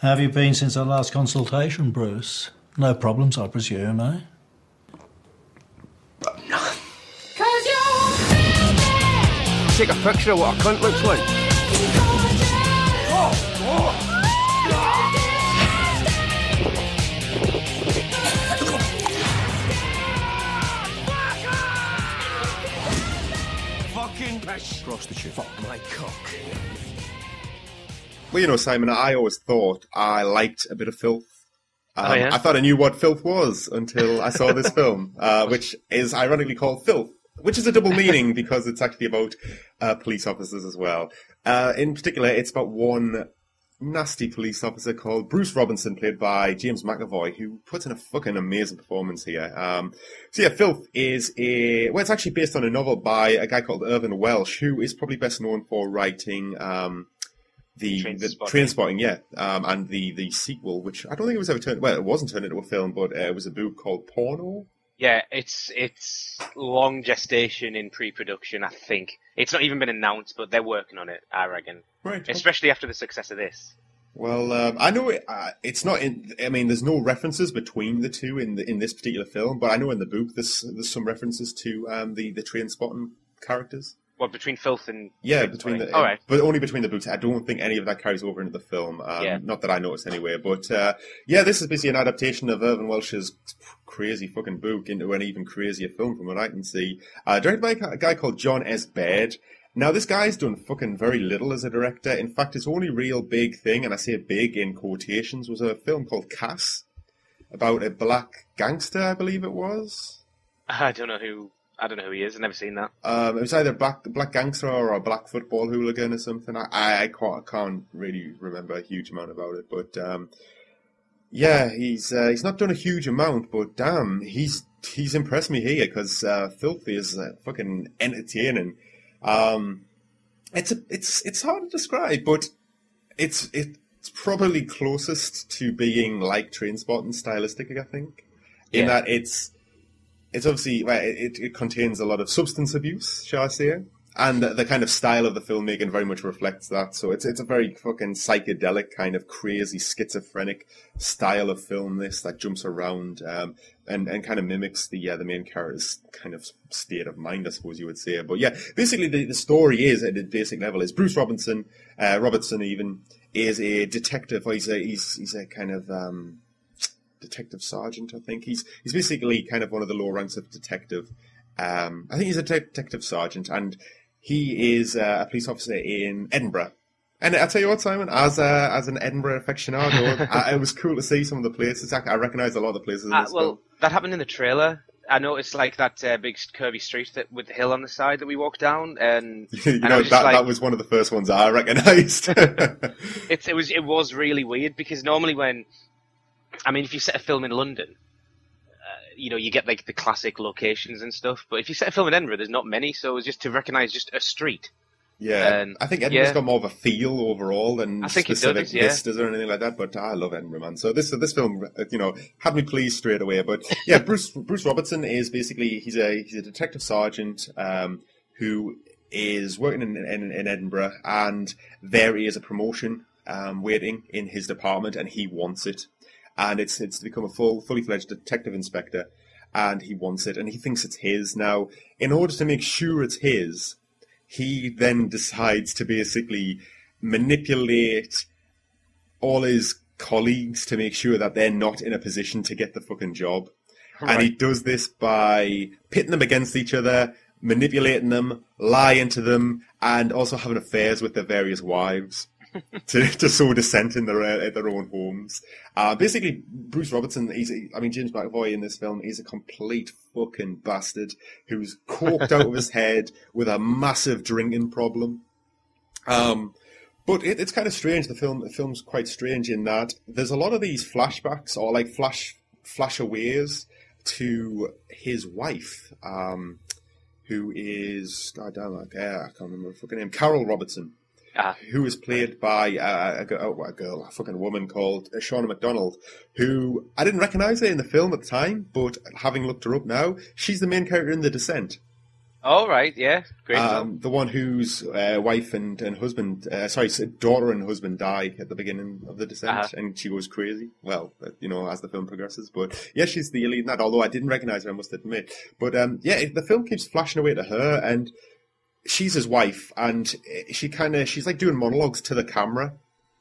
How have you been since our last consultation, Bruce? No problems, I presume, eh? Take a picture of what a cunt looks like. Fucking piss. Prostitute. Fuck my cock. Well, Simon, I always thought I liked a bit of Filth. Oh, yeah? I thought I knew what Filth was until I saw this film, which is ironically called Filth, which is a double meaning because it's actually about police officers as well. In particular, it's about one nasty police officer called Bruce Robinson, played by James McAvoy, who puts in a fucking amazing performance here. Filth is it's actually based on a novel by a guy called Irvin Welsh, who is probably best known for writing the Trainspotting, and the sequel, which I don't think it was ever turned. Well, it wasn't turned into a film, but it was a book called Porno. Yeah, it's long gestation in pre-production, I think. It's not even been announced, but they're working on it, I reckon. Right. Especially after the success of this. Well, I know it's not in. I mean, there's no references between the two in this particular film, but I know in the book there's some references to the Trainspotting characters. What, between Filth and... Yeah, between the... All right. But only between the books. I don't think any of that carries over into the film. Not that I noticed anyway. But, this is basically an adaptation of Irvin Welsh's crazy fucking book into an even crazier film from what I can see. Directed by a guy called John S. Baird. Now, this guy's done fucking very little as a director. In fact, his only real big thing, and I say big in quotations, was a film called Cass, about a black gangster, I believe it was. I don't know who he is. I've never seen that. It was either black gangster or a black football hooligan or something. I can't really remember a huge amount about it, but he's not done a huge amount, but damn, he's impressed me here because Filthy is fucking entertaining. It's hard to describe, but it's probably closest to being like Trainspotting stylistic, I think, in that it's obviously, it contains a lot of substance abuse, shall I say, and the kind of style of the filmmaking very much reflects that. So it's a very fucking psychedelic, kind of crazy, schizophrenic style of film, this, that jumps around and kind of mimics the main character's kind of state of mind, I suppose you would say. But yeah, basically the story is, at a basic level, is Bruce Robertson even, is a detective, or he's a kind of... detective sergeant, I think. He's basically kind of one of the lower ranks of detective. I think he's a detective sergeant, and he is a police officer in Edinburgh. And I tell you what, Simon, as an Edinburgh aficionado, it was cool to see some of the places. I recognised a lot of the places in this film. That happened in the trailer. I noticed like that big curvy street with the hill on the side that we walked down, and that was one of the first ones I recognised. It was really weird because normally if you set a film in London, you get like the classic locations and stuff. But if you set a film in Edinburgh, there's not many, so it's just to recognise just a street. Yeah, I think Edinburgh's got more of a feel overall than specific vistas or anything like that. But I love Edinburgh, man. So this film, had me pleased straight away. But yeah, Bruce Robertson is basically he's a detective sergeant who is working in Edinburgh, and there is a promotion waiting in his department, and he wants it. And it's to become a fully fledged detective inspector, and he wants it, and he thinks it's his. Now, in order to make sure it's his, he then decides to basically manipulate all his colleagues to make sure that they're not in a position to get the fucking job. Right. And he does this by pitting them against each other, manipulating them, lying to them, and also having affairs with their various wives. to sow dissent in their own homes. Basically, Bruce Robertson, James McAvoy in this film, is a complete fucking bastard who's coked out of his head with a massive drinking problem. But it's kind of strange. The film's quite strange in that there's a lot of these flashbacks or like flashaways to his wife, who is I can't remember her fucking name, Carol Robertson. Who is played by a fucking woman called Shauna MacDonald, who I didn't recognise her in the film at the time, but having looked her up now, she's the main character in The Descent. Oh, right, yeah. Great film. The one whose wife and husband, daughter and husband die at the beginning of the descent, and she goes crazy. Well, as the film progresses. But yeah, she's the lead in that, although I didn't recognize her, I must admit. But the film keeps flashing away to her, and she's his wife, and she's like doing monologues to the camera.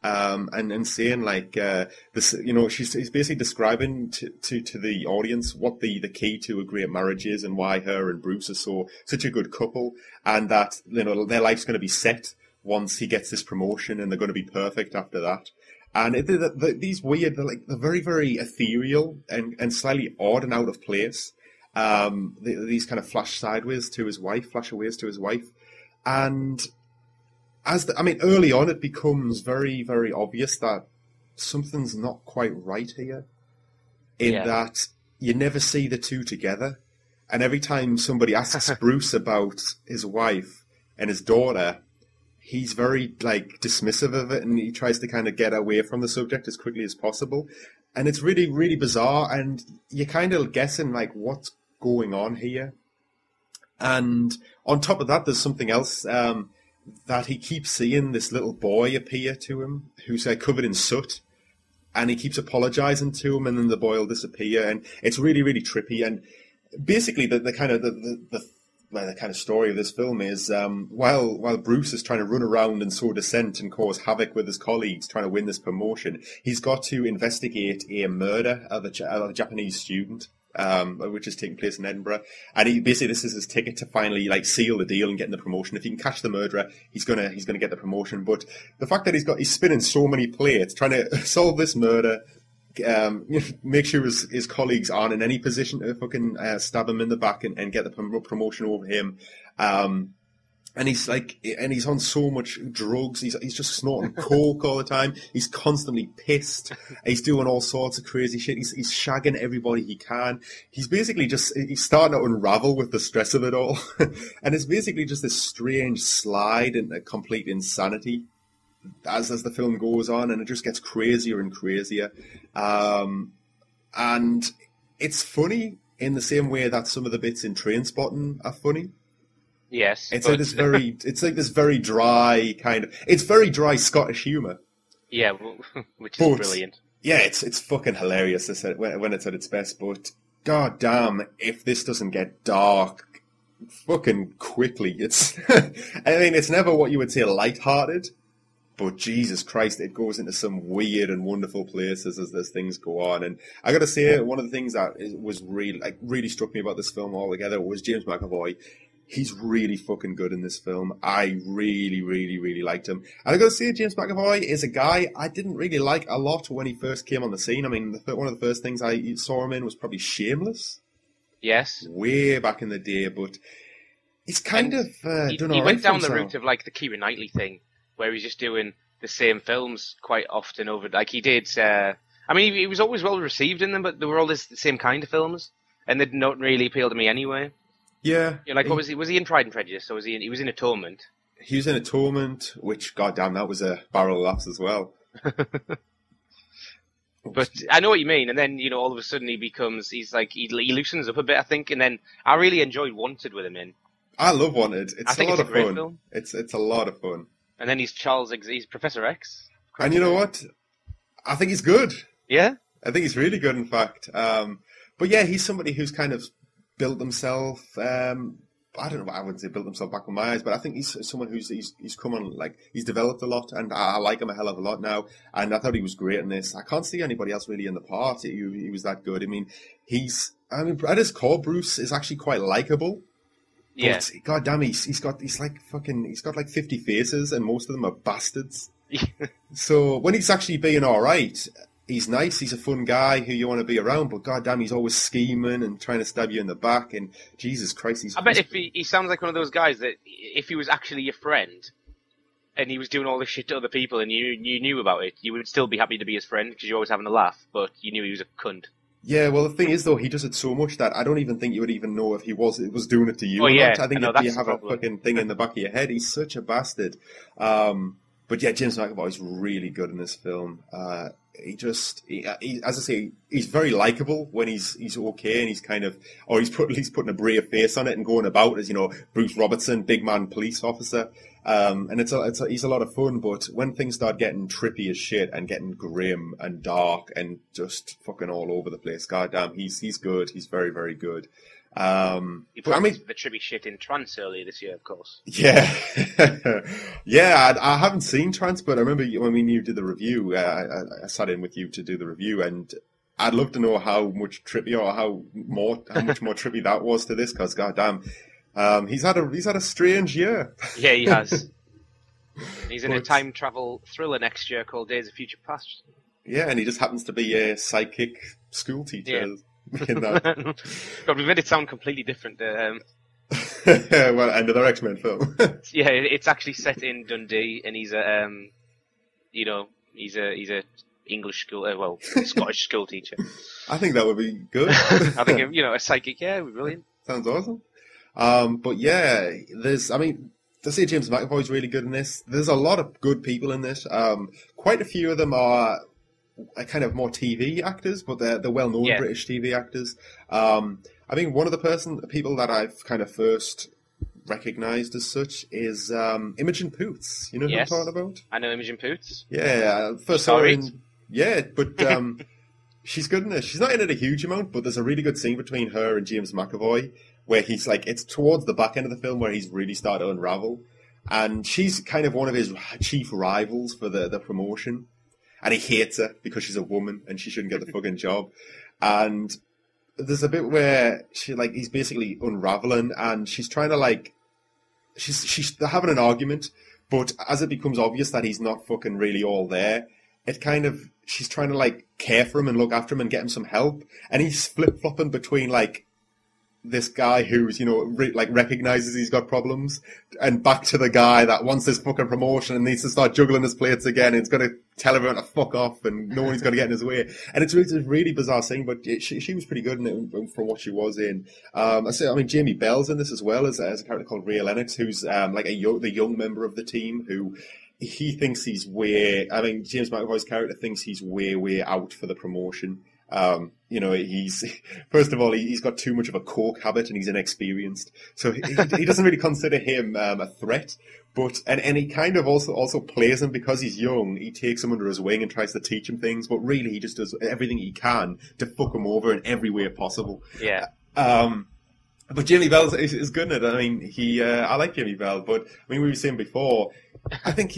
And saying like this, she's basically describing to the audience what the key to a great marriage is and why her and Bruce are such a good couple, and that their life's going to be set once he gets this promotion, and they're going to be perfect after that. And these weird, they're very, very ethereal and slightly odd and out of place. These kind of flashaways to his wife, and early on, it becomes very, very obvious that something's not quite right here. That you never see the two together. And every time somebody asks Bruce about his wife and his daughter, he's very, dismissive of it, and he tries to kind of get away from the subject as quickly as possible. And it's really, really bizarre, and you're kind of guessing, what's going on here. And on top of that, there's something else, that he keeps seeing this little boy appear to him who's covered in soot, and he keeps apologizing to him, and then the boy will disappear, and it's really, really trippy. And basically the kind of story of this film is while Bruce is trying to run around and sow dissent and cause havoc with his colleagues trying to win this promotion, he's got to investigate a murder of a Japanese student, which is taking place in Edinburgh, and this is his ticket to finally seal the deal and getting the promotion. If he can catch the murderer, he's gonna get the promotion. But the fact that he's spinning so many plates trying to solve this murder, make sure his colleagues aren't in any position to fucking stab him in the back and get the promotion over him. And he's on so much drugs. He's just snorting coke all the time. He's constantly pissed. He's doing all sorts of crazy shit. He's shagging everybody he can. He's basically he's starting to unravel with the stress of it all. And it's basically just this strange slide into complete insanity as the film goes on, and it just gets crazier and crazier. And it's funny in the same way that some of the bits in Trainspotting are funny. Yes, it's like this very dry it's very dry Scottish humour. Yeah, which is brilliant. Yeah, it's fucking hilarious when it's at its best. But god damn, if this doesn't get dark fucking quickly, it's it's never what you would say lighthearted. But Jesus Christ, it goes into some weird and wonderful places as things go on. And I got to say, one of the things that was really struck me about this film altogether was James McAvoy. He's really fucking good in this film. I really, really, really liked him. And I got to say, James McAvoy is a guy I didn't really like a lot when he first came on the scene. One of the first things I saw him in was probably Shameless. Yes. Way back in the day, but he's kind of done all right. He went down the route of the Keira Knightley thing, where he's just doing the same films quite often over. He did. He was always well received in them, but they were all the same kind of films, and they didn't really appeal to me anyway. Yeah. What was he? Was he in Pride and Prejudice? Or was he was in Atonement? He was in Atonement, which, goddamn, that was a barrel of laughs as well. But I know what you mean. And then, all of a sudden he loosens up a bit, I think. And then I really enjoyed Wanted with him in. I love Wanted. It's a lot of fun. Film. It's a lot of fun. And then he's Professor X. And you know what? I think he's good. Yeah? I think he's really good, in fact. But yeah, he's somebody who's kind of built himself. I don't know. I wouldn't say built himself back with my eyes, but I think he's someone who's come on, he's developed a lot, and I like him a hell of a lot now. And I thought he was great in this. I can't see anybody else really in the part. He was that good. At his core, Bruce is actually quite likable. Yeah. But god damn, he's got 50 faces, and most of them are bastards. So when he's actually being all right, he's nice. He's a fun guy who you want to be around. But goddamn, he's always scheming and trying to stab you in the back. And Jesus Christ, I bet if he sounds like one of those guys that if he was actually your friend and he was doing all this shit to other people and you knew about it, you would still be happy to be his friend because you're always having a laugh. But you knew he was a cunt. Yeah, well, the thing is, though, he does it so much that I don't even think you would even know if he was doing it to you or not. Yeah, I think you have a fucking thing in the back of your head. He's such a bastard. But yeah, James McAvoy's really good in this film. He, as I say, he's very likable when he's okay, and he's kind of, or he's putting a brave face on it and going about as, you know, Bruce Robertson, big man police officer. And he's a lot of fun, but when things start getting trippy as shit and getting grim and dark and just fucking all over the place, goddamn, he's good. He's very, very good. You practiced the trippy shit in Trance earlier this year, of course. Yeah, yeah. I haven't seen Trance, but I remember when you did the review. I sat in with you to do the review, and I'd love to know how much trippy or how much more trippy that was to this. Because goddamn, he's had a strange year. Yeah, he has. He's in a time travel thriller next year called Days of Future Past. Yeah, and he just happens to be a psychic school teacher. Yeah. In that. God, we made it sound completely different. Well, another X-Men film. Yeah, it's actually set in Dundee, and he's a, he's a English school, Scottish school teacher. I think that would be good. I think a psychic, yeah, would be brilliant. Sounds awesome. But yeah, to say James McAvoy's really good in this. There's a lot of good people in this. Quite a few of them are kind of more TV actors, but they're well-known British TV actors. I think one of the people that I've kind of first recognised as such is Imogen Poots. You know who I'm talking about? I know Imogen Poots. Yeah, first saw her in... Yeah, but she's good in this. She's not in it a huge amount, but there's a really good scene between her and James McAvoy where he's like, it's towards the back end of the film where he's really started to unravel. And she's kind of one of his chief rivals for the promotion. And he hates her because she's a woman and she shouldn't get the fucking job. And there's a bit where he's basically unraveling, and she's trying to they're having an argument, but as it becomes obvious that he's not fucking really all there, she's trying to care for him and look after him and get him some help. And he's flip-flopping between this guy who's, recognizes he's got problems, and back to the guy that wants this fucking promotion and needs to start juggling his plates again, and it's going to tell everyone to fuck off and no one's going to get in his way. And it's a really bizarre scene, but she was pretty good in it for what she was in. Jamie Bell's in this as well as a character called Ray Lennox, who's the young member of the team who he thinks James McAvoy's character thinks he's way out for the promotion. He's first of all, he's got too much of a coke habit and he's inexperienced, so he doesn't really consider him a threat. But and he kind of also plays him because he's young. He takes him under his wing and tries to teach him things, but really he just does everything he can to fuck him over in every way possible. Yeah. But Jamie Bell is good at it. I mean, I like Jamie Bell, but we were saying before, I think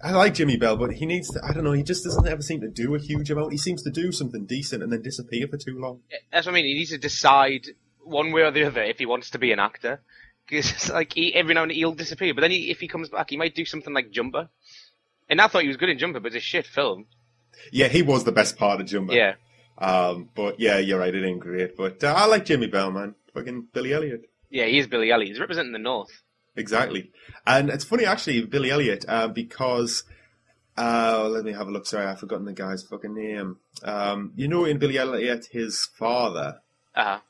I like Jimmy Bell, but he needs to, I don't know, he just doesn't ever seem to do a huge amount. He seems to do something decent and then disappear for too long. That's what I mean. He needs to decide one way or the other if he wants to be an actor. Because every now and then he'll disappear, but then if he comes back, he might do something like Jumper. And I thought he was good in Jumper, but it's a shit film. Yeah, he was the best part of Jumper. Yeah. But yeah, you're right, it ain't great. But I like Jimmy Bell, man. Fucking Billy Elliot. Yeah, he is Billy Elliot. He's representing the North. Exactly. And it's funny, actually, Billy Elliot, because... let me have a look. Sorry, I've forgotten the guy's fucking name. In Billy Elliot, his father... Uh-huh.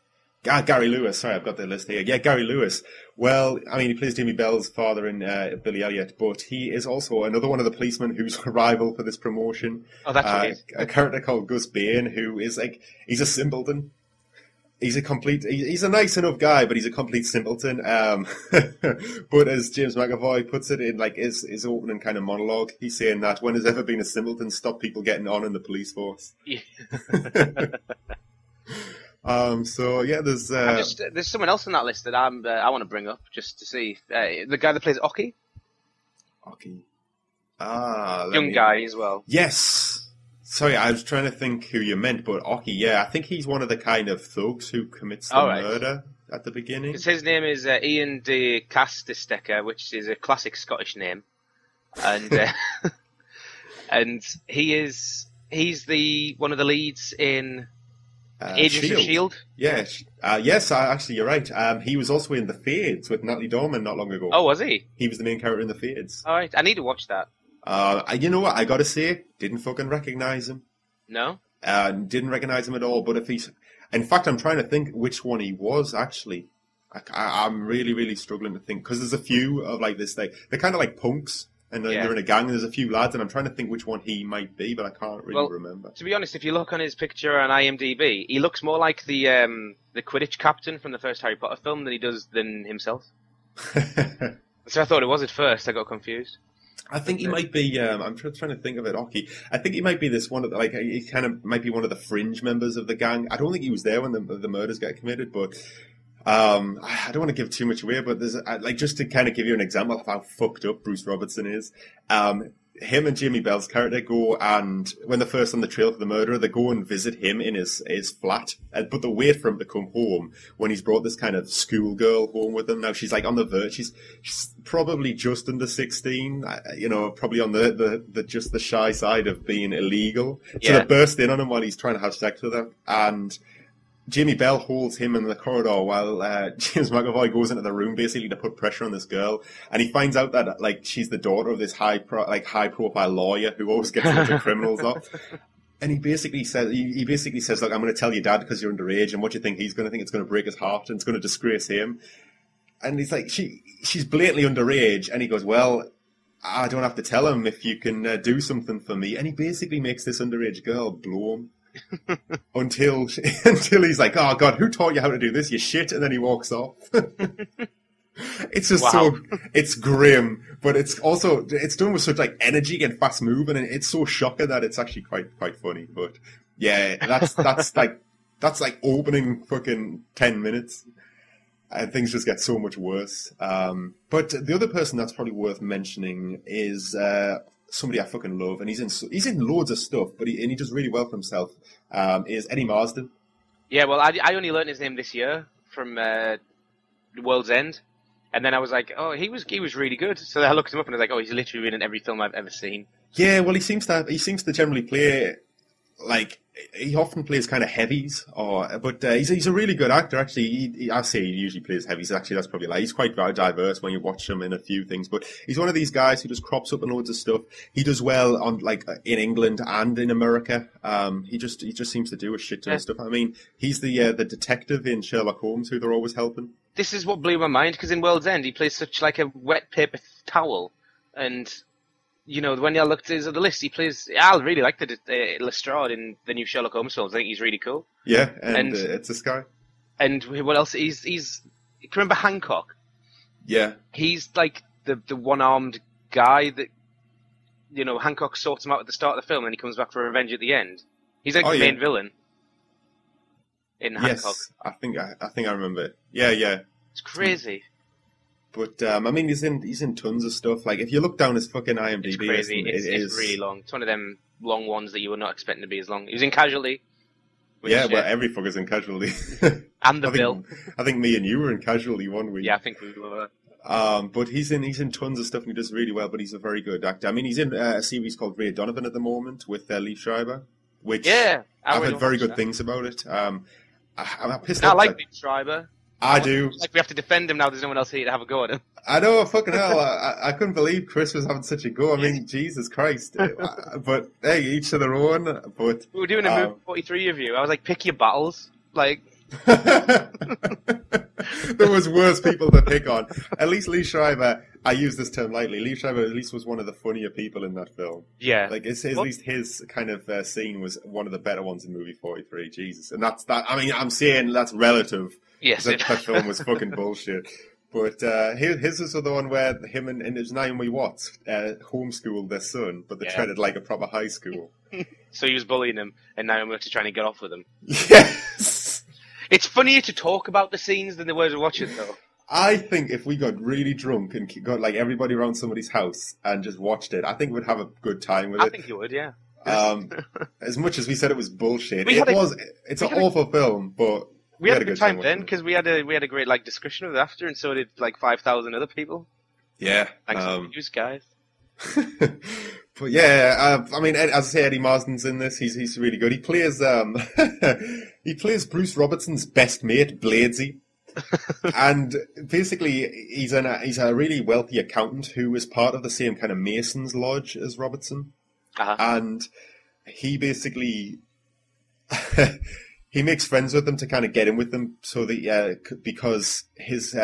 Gary Lewis. Sorry, I've got the list here. Yeah, Gary Lewis. Well, I mean, he plays Jimmy Bell's father in Billy Elliot, but he is also another one of the policemen who's a rival for this promotion. Oh, that's right. A character called Gus Bain, who is he's a simpleton. He's a nice enough guy, but he's a complete simpleton. But as James McAvoy puts it in his opening kind of monologue, he's saying that when has ever been a simpleton stop people getting on in the police force? Yeah. So yeah, there's someone else on that list that I want to bring up just to see the guy that plays Oki. Young guy as well. Yes. Sorry, I was trying to think who you meant, but Oki, yeah, I think he's one of the kind of thugs who commits the murder at the beginning. His name is Ian de Castistecker, which is a classic Scottish name, and and he's one of the leads in Agents of S.H.I.E.L.D. Yeah, yes, actually, you're right. He was also in The Fades with Natalie Dormer not long ago. Oh, was he? He was the main character in The Fades. All right, I need to watch that. You know what? I gotta say, didn't fucking recognize him. No? Didn't recognize him at all. But in fact, I'm trying to think which one he was I'm really, really struggling to think because there's a few of this. They're kind of like punks, and they're in a gang, and there's a few lads, and I'm trying to think which one he might be, but I can't really remember. To be honest, if you look on his picture on IMDb, he looks more like the Quidditch captain from the first Harry Potter film than himself. So I thought it was at first. I got confused. I think he might be. I'm trying to think of it, Oki. I think he might be this one of he kind of might be one of the fringe members of the gang. I don't think he was there when the murders got committed, but I don't want to give too much away. But there's just to kind of give you an example of how fucked up Bruce Robertson is. Him and Jamie Bell's character go, and when they're first on the trail for the murderer, they go and visit him in his flat, but they wait for him to come home when he's brought this kind of schoolgirl home with him. Now she's like on the verge, she's probably just under 16, probably on the just the shy side of being illegal. So they burst in on him while he's trying to have sex with her, and Jamie Bell holds him in the corridor while James McAvoy goes into the room basically to put pressure on this girl, and he finds out that she's the daughter of this high profile lawyer who always gets a bunch of criminals off. And he basically says, look, I'm going to tell your dad because you're underage, and what do you think he's going to think? It's going to break his heart and it's going to disgrace him. And he's like, she's blatantly underage, and he goes, well, I don't have to tell him if you can do something for me. And he basically makes this underage girl blow him. until he's like, oh God, who taught you how to do this, you shit? And then he walks off. It's just it's grim, but it's done with such energy and fast moving, and it's so shocking that it's actually quite funny. But yeah, that's like opening fucking 10 minutes. And things just get so much worse. But the other person that's probably worth mentioning is somebody I fucking love, and he's in loads of stuff, but he does really well for himself. Is Eddie Marsden? Yeah, well, I only learned his name this year from World's End, and then I was like, oh, he was really good. So I looked him up and I was like, oh, he's literally been in every film I've ever seen. Yeah, well, he seems to generally play he often plays kind of heavies, but he's a really good actor. Actually, I say he usually plays heavies. Actually, that's probably he's quite diverse when you watch him in a few things. But he's one of these guys who just crops up in loads of stuff. He does well on in England and in America. He just seems to do a shit ton of stuff. I mean, he's the detective in Sherlock Holmes who they're always helping. This is what blew my mind, because in World's End he plays such a wet paper towel, and when I looked at the list, he plays. I really like the Lestrade in the new Sherlock Holmes films. I think he's really cool. Yeah, and it's this guy. And what else? He's. You can remember Hancock? Yeah. He's the one-armed guy that Hancock sorts him out at the start of the film, and he comes back for revenge at the end. He's the main villain in Hancock. Yes, I think I remember it. Yeah. It's crazy. But I mean, he's in tons of stuff. If you look down his fucking IMDb, it's crazy. It's really long. It's one of them long ones that you were not expecting to be as long. He was in Casualty. Yeah, well, every fucker's in Casualty. And The Bill. I think me and you were in Casualty one week. Yeah, I think we were. But he's in tons of stuff, and he does really well. But he's a very good actor. I mean, he's in a series called Ray Donovan at the moment with Lee Schreiber, which I've heard very good things about it. I'm pissed off. I like Lee Schreiber. I do. We have to defend him now. There's no one else here to have a go at him. I know, fucking hell. I couldn't believe Chris was having such a go. I mean, Jesus Christ. But hey, each to their own. But we were doing a movie 43 review. I was like, pick your battles. There was worse people to pick on. At least Lee Schreiber, I use this term lightly, Lee Schreiber at least was one of the funnier people in that film. Yeah. At least his kind of scene was one of the better ones in movie 43. Jesus. And that's that. I mean, I'm saying that's relative. Yes. That film was fucking bullshit. But his is the one where him and it was Naomi Watts homeschooled their son, but they treated like a proper high school. So he was bullying him, and Naomi was trying to get off with him. Yes! It's funnier to talk about the scenes than they were to watch it, though. I think if we got really drunk and got everybody around somebody's house and just watched it, I think we'd have a good time with it. I think you would, yeah. As much as we said it was bullshit, it's an awful film, but we had a good time then, because we had a great discussion of it after, and so did 5,000 other people. Yeah. Thanks for you guys. But yeah, I mean, as I say, Eddie Marsden's in this. He's really good. He plays he plays Bruce Robertson's best mate, Bladesy. And basically, he's a really wealthy accountant who is part of the same kind of Masons Lodge as Robertson. Uh-huh. And he basically he makes friends with them to kind of get in with them, so that because his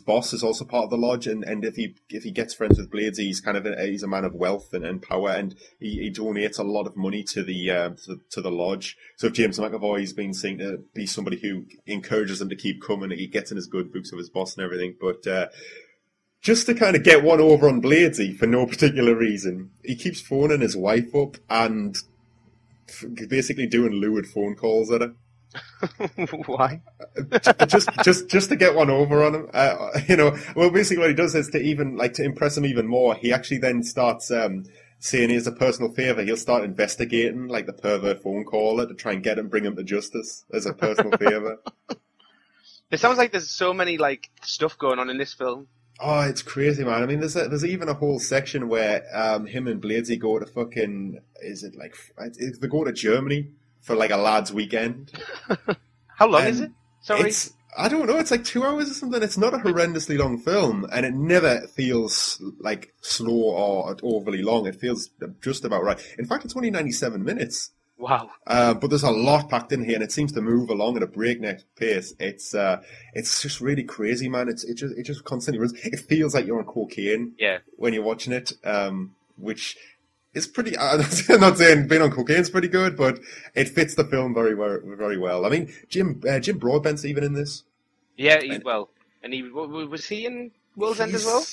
boss is also part of the lodge, and if he gets friends with Blades, he's kind of he's a man of wealth and power, and he donates a lot of money to the lodge. So if James McAvoy has been seen to be somebody who encourages them to keep coming, he gets in his good books of his boss and everything, but. Just to kind of get one over on Bladesy for no particular reason, he keeps phoning his wife up and basically doing lurid phone calls at her. Why? just to get one over on him. Well, basically what he does is to impress him even more. He actually then starts saying as a personal favour, he'll start investigating like the pervert phone caller to try and bring him to justice as a personal favour. It sounds like there's so many like stuff going on in this film. Oh, it's crazy, man. I mean, there's even a whole section where him and Bladesy go to they go to Germany for like a lads' weekend. How long is it? Sorry. I don't know. It's like 2 hours or something. It's not a horrendously long film, and it never feels like slow or overly long. It feels just about right. In fact, it's only 97 minutes. Wow. But there's a lot packed in here, and it seems to move along at a breakneck pace. It's just really crazy, man. It just constantly runs. It feels like you're on cocaine. Yeah. When you're watching it, which is pretty. I'm not saying being on cocaine is pretty good, but it fits the film very well. I mean, Jim Broadbent's even in this. Yeah. Was he in World's End as well?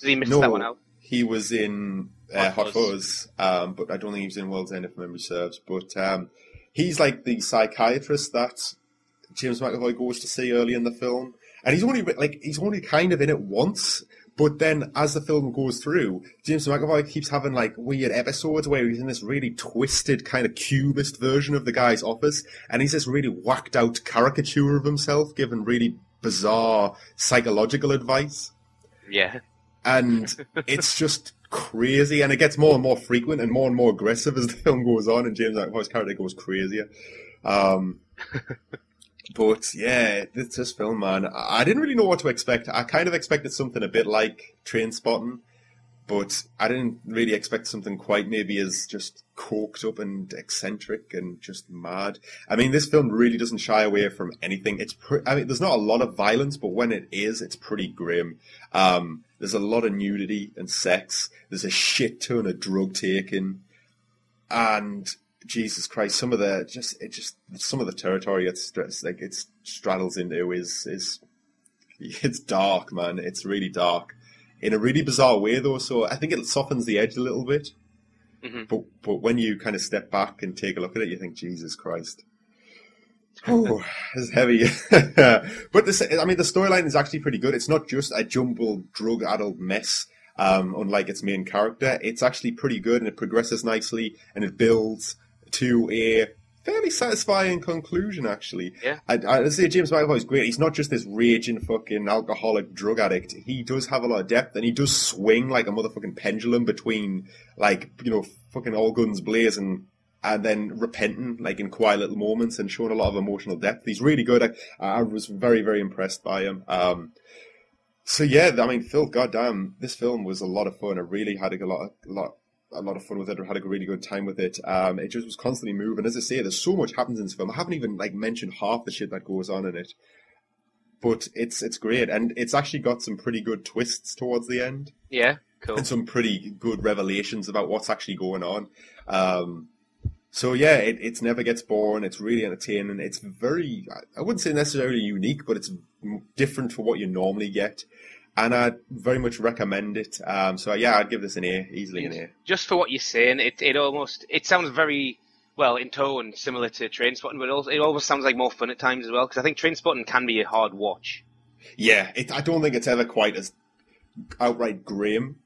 Did he miss that one out? He was in Hot Fuzz, but I don't think he was in World's End if memory serves. But he's like the psychiatrist that James McAvoy goes to see early in the film, and he's only kind of in it once. But then, as the film goes through, James McAvoy keeps having like weird episodes where he's in this really twisted kind of cubist version of the guy's office, and he's this really whacked out caricature of himself, giving really bizarre psychological advice. Yeah. And it's just crazy, and it gets more and more frequent and more aggressive as the film goes on, and James McAvoy's character goes crazier. But yeah, this film, man, I didn't really know what to expect. I kind of expected something a bit like Trainspotting, but I didn't really expect something quite maybe as just coked up and eccentric and just mad. I mean, this film really doesn't shy away from anything. There's not a lot of violence, but when it is, it's pretty grim. There's a lot of nudity and sex. There's a shit ton of drug taking, and Jesus Christ, some of the territory it straddles into is it's dark, man. It's really dark. In a really bizarre way, though, so I think it softens the edge a little bit. Mm-hmm. But when you kind of step back and take a look at it, you think, Jesus Christ. Oh, it's heavy. But the storyline is actually pretty good. It's not just a jumbled, drug-addled mess, unlike its main character. It's actually pretty good, and it progresses nicely, and it builds to a fairly satisfying conclusion, actually. Yeah. I'd say James McAvoy is great. He's not just this raging fucking alcoholic drug addict. He does have a lot of depth, and he does swing like a motherfucking pendulum between, like, fucking all guns blazing and then repenting, like, in quiet little moments and showing a lot of emotional depth. He's really good. I was very, very impressed by him. So yeah, I mean, Filth, goddamn, this film was a lot of fun. I really had a lot of fun with it. I had a really good time with it. It just was constantly moving. As I say, there's so much happens in this film. I haven't even mentioned half the shit that goes on in it, but it's great, and it's actually got some pretty good twists towards the end. Yeah, cool. And some pretty good revelations about what's actually going on. So yeah, it never gets boring. It's really entertaining. It's very, I wouldn't say necessarily unique, but it's different from what you normally get. And I'd very much recommend it. So yeah, I'd give this an A, easily an A. Just for what you're saying, it sounds very, well, in tone, similar to Trainspotting, but it almost sounds like more fun at times as well, because I think Trainspotting can be a hard watch. Yeah, I don't think it's ever quite as outright grim,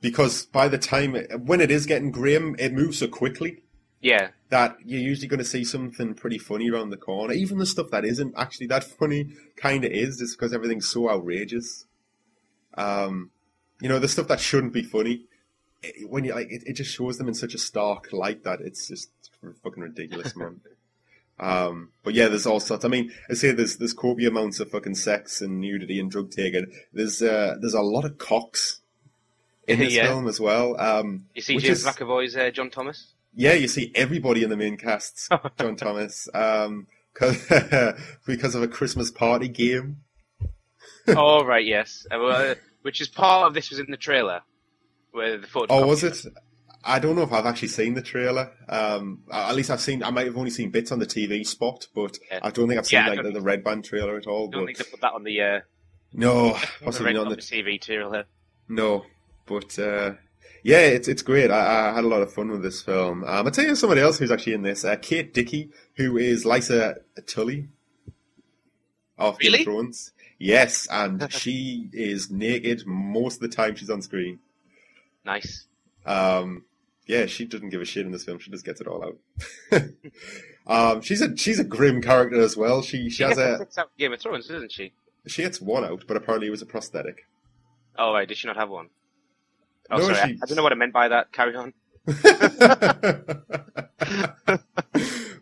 because by the time, when it is getting grim, it moves so quickly. Yeah. That you're usually going to see something pretty funny around the corner. Even the stuff that isn't actually that funny kind of is, just because everything's so outrageous. The stuff that shouldn't be funny, when you it just shows them in such a stark light that it's just fucking ridiculous, man. But yeah, there's all sorts. I mean, I say there's copious amounts of fucking sex and nudity and drug taking. There's a lot of cocks in this film as well. You see James McAvoy's John Thomas? Yeah, you see everybody in the main cast's John Thomas. because of a Christmas party game. Oh, right, yes. Which is part of this was in the trailer. Where the photo. Oh, was it? I don't know if I've actually seen the trailer. At least I might have only seen bits on the TV spot, but I don't think I've seen the Red Band trailer at all. I don't think they put that on the... No, possibly not on the TV trailer. No, but yeah, it's great. I had a lot of fun with this film. I'll tell you somebody else who's actually in this. Kate Dickie, who is Lysa Tully of Game of Thrones. Yes, and she is naked most of the time she's on screen. Nice. Yeah, she doesn't give a shit in this film. She just gets it all out. She's a grim character as well. She has a Game of Thrones, doesn't she? She gets one out, but apparently it was a prosthetic. Oh, right. Did she not have one? Oh, no, sorry. I don't know what I meant by that. Carry on.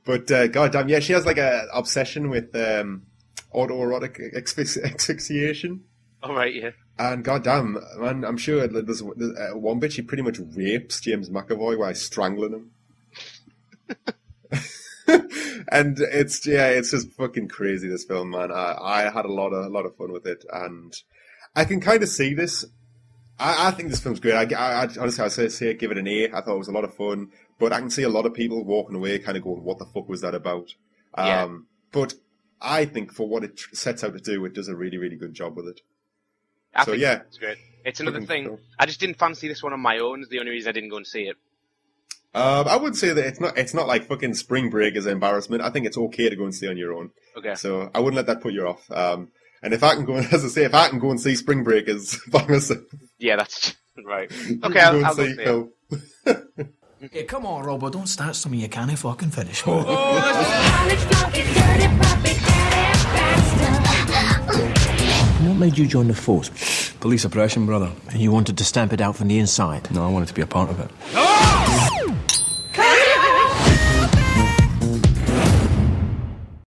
But goddamn, yeah, she has like a obsession with autoerotic asphyxiation. Oh, right, yeah. And goddamn, man, I'm sure there's one bit she pretty much rapes James McAvoy while strangling him. And it's just fucking crazy, this film, man. I had a lot of fun with it, and I can kind of see this. I think this film's great. I honestly, I'd say give it an A. I thought it was a lot of fun, but I can see a lot of people walking away kind of going, what the fuck was that about? Yeah. But I think for what it sets out to do, it does a really, really good job with it. I think it's great. It's another thing. Cool. I just didn't fancy this one on my own. It's the only reason I didn't go and see it. I would say that it's not like fucking Spring Break as an embarrassment. I think it's okay to go and see on your own. Okay. So I wouldn't let that put you off. And if I can go, as I say, if I can go and see Spring Breakers by myself. Yeah, that's right. Okay, I'll go see it. Yeah, come on, Robbo, don't start something you can't fucking finish. What made you join the force? Police oppression, brother. And you wanted to stamp it out from the inside? No, I wanted to be a part of it.